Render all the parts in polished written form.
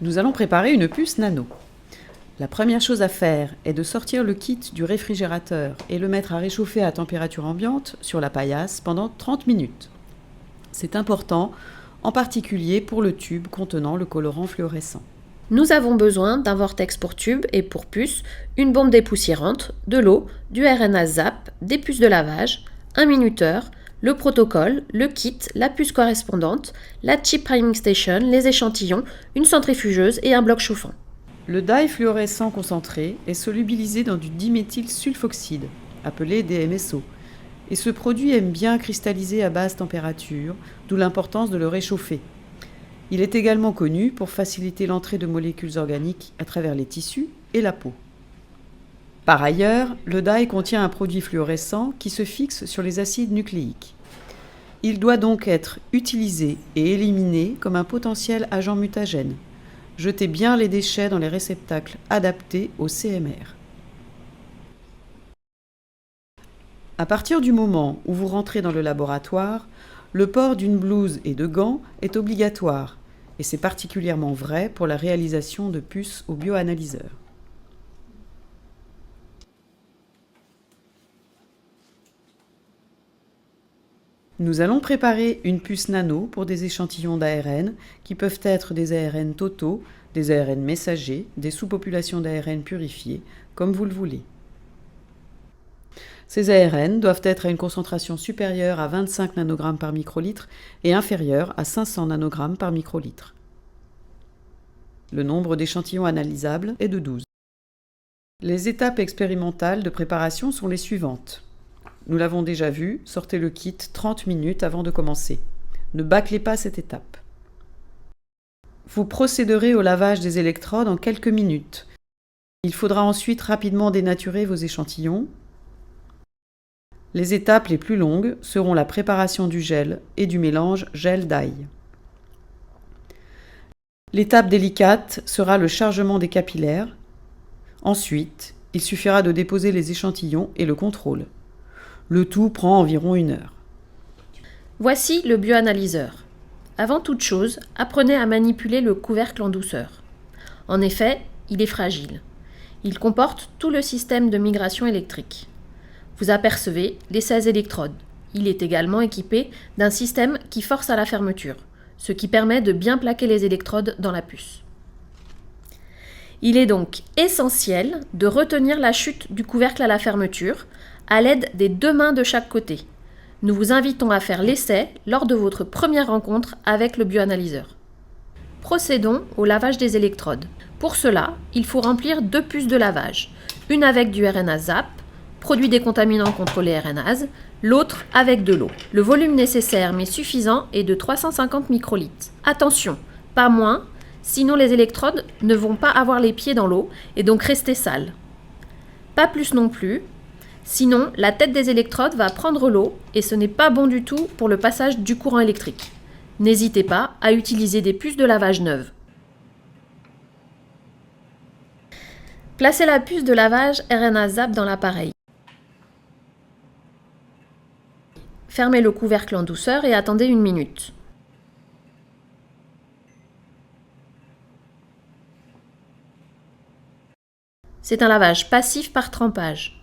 Nous allons préparer une puce nano. La première chose à faire est de sortir le kit du réfrigérateur et le mettre à réchauffer à température ambiante sur la paillasse pendant 30 minutes. C'est important, en particulier pour le tube contenant le colorant fluorescent. Nous avons besoin d'un vortex pour tube et pour puce, une bombe dépoussiérante, de l'eau, du RNA ZAP, des puces de lavage, un minuteur, le protocole, le kit, la puce correspondante, la chip priming station, les échantillons, une centrifugeuse et un bloc chauffant. Le dye fluorescent concentré est solubilisé dans du diméthylsulfoxyde, appelé DMSO, et ce produit aime bien cristalliser à basse température, d'où l'importance de le réchauffer. Il est également connu pour faciliter l'entrée de molécules organiques à travers les tissus et la peau. Par ailleurs, le dye contient un produit fluorescent qui se fixe sur les acides nucléiques. Il doit donc être utilisé et éliminé comme un potentiel agent mutagène. Jetez bien les déchets dans les réceptacles adaptés au CMR. À partir du moment où vous rentrez dans le laboratoire, le port d'une blouse et de gants est obligatoire, et c'est particulièrement vrai pour la réalisation de puces au bioanalyseur. Nous allons préparer une puce nano pour des échantillons d'ARN qui peuvent être des ARN totaux, des ARN messagers, des sous-populations d'ARN purifiées, comme vous le voulez. Ces ARN doivent être à une concentration supérieure à 25 nanogrammes par microlitre et inférieure à 500 nanogrammes par microlitre. Le nombre d'échantillons analysables est de 12. Les étapes expérimentales de préparation sont les suivantes. Nous l'avons déjà vu, sortez le kit 30 minutes avant de commencer. Ne bâclez pas cette étape. Vous procéderez au lavage des électrodes en quelques minutes. Il faudra ensuite rapidement dénaturer vos échantillons. Les étapes les plus longues seront la préparation du gel et du mélange gel-dye. L'étape délicate sera le chargement des capillaires. Ensuite, il suffira de déposer les échantillons et le contrôle. Le tout prend environ 1 heure. Voici le bioanalyseur. Avant toute chose, apprenez à manipuler le couvercle en douceur. En effet, il est fragile. Il comporte tout le système de migration électrique. Vous apercevez les 16 électrodes. Il est également équipé d'un système qui force à la fermeture, ce qui permet de bien plaquer les électrodes dans la puce. Il est donc essentiel de retenir la chute du couvercle à la fermeture à l'aide des 2 mains de chaque côté. Nous vous invitons à faire l'essai lors de votre première rencontre avec le bioanalyseur. Procédons au lavage des électrodes. Pour cela, il faut remplir 2 puces de lavage, une avec du RNA ZAP, produit décontaminant contre les RNase, l'autre avec de l'eau. Le volume nécessaire mais suffisant est de 350 microlitres. Attention, pas moins, sinon les électrodes ne vont pas avoir les pieds dans l'eau et donc rester sales. Pas plus non plus, sinon la tête des électrodes va prendre l'eau et ce n'est pas bon du tout pour le passage du courant électrique. N'hésitez pas à utiliser des puces de lavage neuves. Placez la puce de lavage RNA ZAP dans l'appareil. Fermez le couvercle en douceur et attendez 1 minute. C'est un lavage passif par trempage.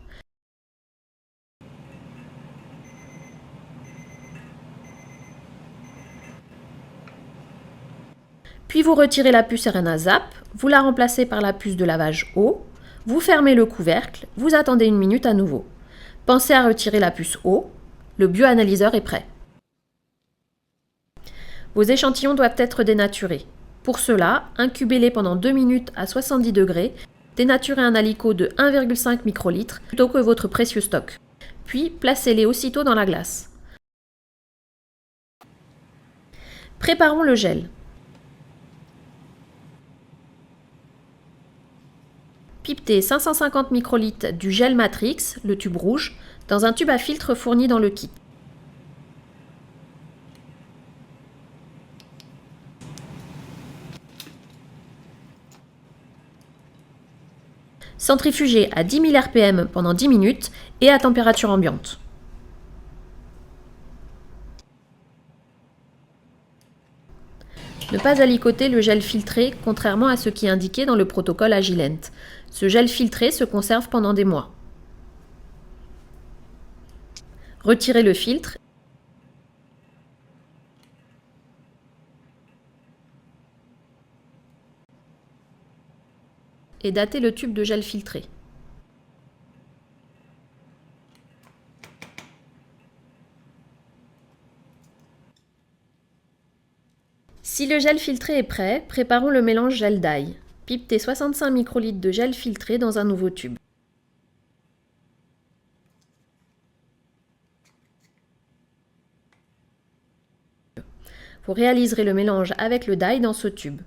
Puis vous retirez la puce RNA ZAP, vous la remplacez par la puce de lavage eau, vous fermez le couvercle, vous attendez 1 minute à nouveau. Pensez à retirer la puce eau, le bioanalyseur est prêt. Vos échantillons doivent être dénaturés. Pour cela, incubez-les pendant 2 minutes à 70 degrés, dénaturez un aliquot de 1,5 microlitres plutôt que votre précieux stock. Puis placez-les aussitôt dans la glace. Préparons le gel. Pipetez 550 microlitres du gel Matrix, le tube rouge, dans un tube à filtre fourni dans le kit. Centrifugez à 10 000 RPM pendant 10 minutes et à température ambiante. Ne pas alicoter le gel filtré, contrairement à ce qui est indiqué dans le protocole Agilent. Ce gel filtré se conserve pendant des mois. Retirez le filtre et datez le tube de gel filtré. Si le gel filtré est prêt, préparons le mélange gel d'ail. Pipetez 65 microlitres de gel filtré dans un nouveau tube. Vous réaliserez le mélange avec le d'ail dans ce tube.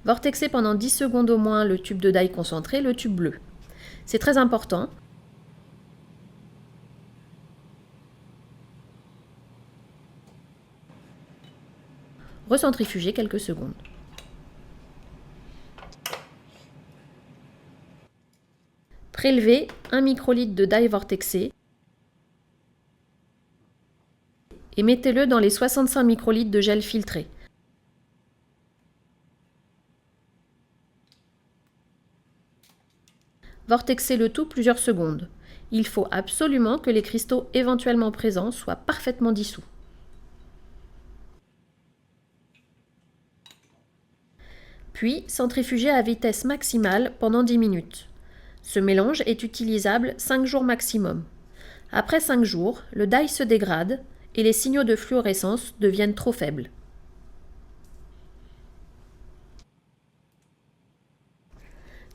Vortexez pendant 10 secondes au moins le tube de d'ail concentré, le tube bleu. C'est très important. Recentrifugez quelques secondes. Prélevez 1 microlitre de d'ail vortexé et mettez-le dans les 65 microlitres de gel filtré. Vortexez le tout plusieurs secondes. Il faut absolument que les cristaux éventuellement présents soient parfaitement dissous. Puis, centrifugez à vitesse maximale pendant 10 minutes. Ce mélange est utilisable 5 jours maximum. Après 5 jours, le d'ail se dégrade et les signaux de fluorescence deviennent trop faibles.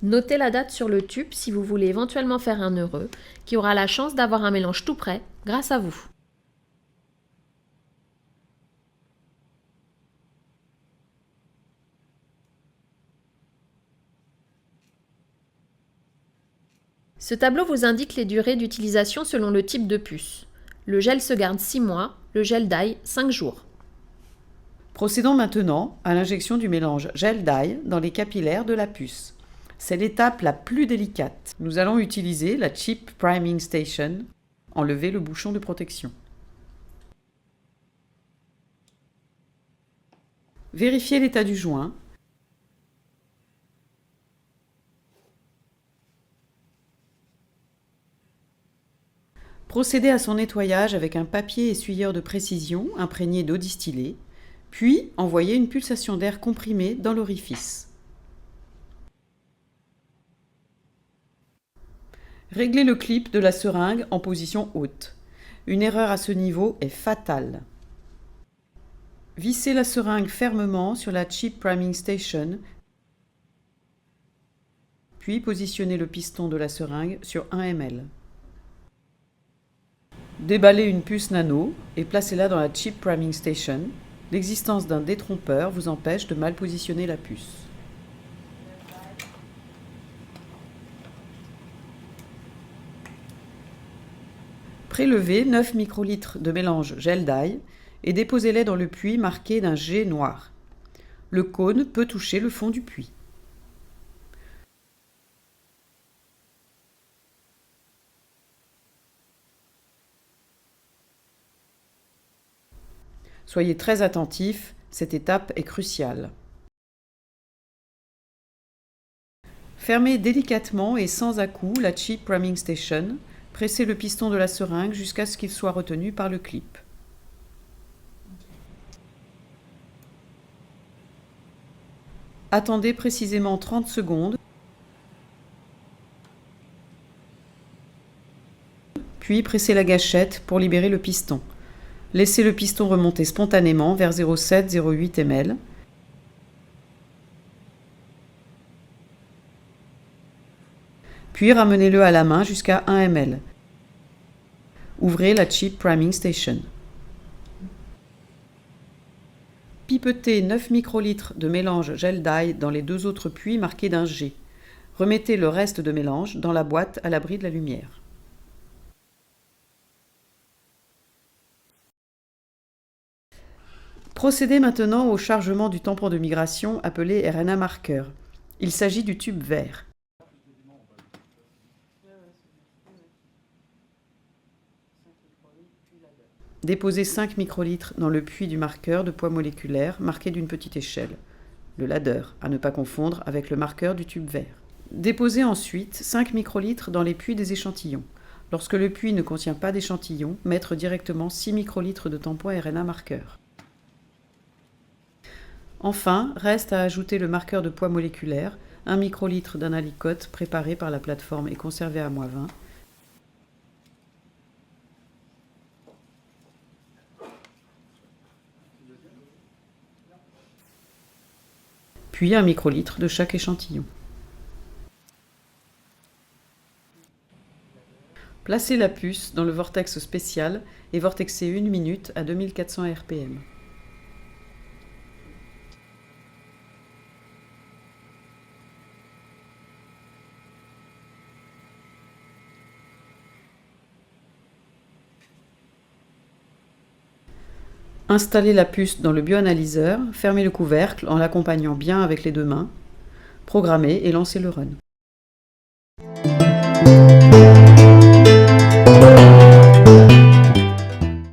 Notez la date sur le tube si vous voulez éventuellement faire un heureux, qui aura la chance d'avoir un mélange tout prêt grâce à vous. Ce tableau vous indique les durées d'utilisation selon le type de puce. Le gel se garde 6 mois, le gel d'ail 5 jours. Procédons maintenant à l'injection du mélange gel d'ail dans les capillaires de la puce. C'est l'étape la plus délicate. Nous allons utiliser la Chip Priming Station. Enlevez le bouchon de protection. Vérifiez l'état du joint. Procédez à son nettoyage avec un papier essuyeur de précision imprégné d'eau distillée, puis envoyez une pulsation d'air comprimé dans l'orifice. Réglez le clip de la seringue en position haute. Une erreur à ce niveau est fatale. Vissez la seringue fermement sur la Chip Priming Station, puis positionnez le piston de la seringue sur 1 ml. Déballez une puce nano et placez-la dans la Chip Priming Station. L'existence d'un détrompeur vous empêche de mal positionner la puce. Prélevez 9 microlitres de mélange gel d'ail et déposez-les dans le puits marqué d'un G noir. Le cône peut toucher le fond du puits. Soyez très attentifs, cette étape est cruciale. Fermez délicatement et sans à-coups la Chip Priming Station. Pressez le piston de la seringue jusqu'à ce qu'il soit retenu par le clip. Attendez précisément 30 secondes, puis pressez la gâchette pour libérer le piston. Laissez le piston remonter spontanément vers 0,7-0,8 ml. Puis ramenez-le à la main jusqu'à 1 ml. Ouvrez la Chip Priming Station. Pipetez 9 microlitres de mélange gel d'ail dans les 2 autres puits marqués d'un G. Remettez le reste de mélange dans la boîte à l'abri de la lumière. Procédez maintenant au chargement du tampon de migration appelé RNA marqueur. Il s'agit du tube vert. Déposez 5 microlitres dans le puits du marqueur de poids moléculaire marqué d'une petite échelle, le ladder, à ne pas confondre avec le marqueur du tube vert. Déposez ensuite 5 microlitres dans les puits des échantillons. Lorsque le puits ne contient pas d'échantillons, mettre directement 6 microlitres de tampon RNA marqueur. Enfin, reste à ajouter le marqueur de poids moléculaire, 1 microlitre d'analicote préparé par la plateforme et conservé à -20, puis 1 microlitre de chaque échantillon. Placez la puce dans le vortex spécial et vortexez 1 minute à 2400 RPM. Installez la puce dans le bioanalyseur, fermez le couvercle en l'accompagnant bien avec les 2 mains, programmez et lancez le run.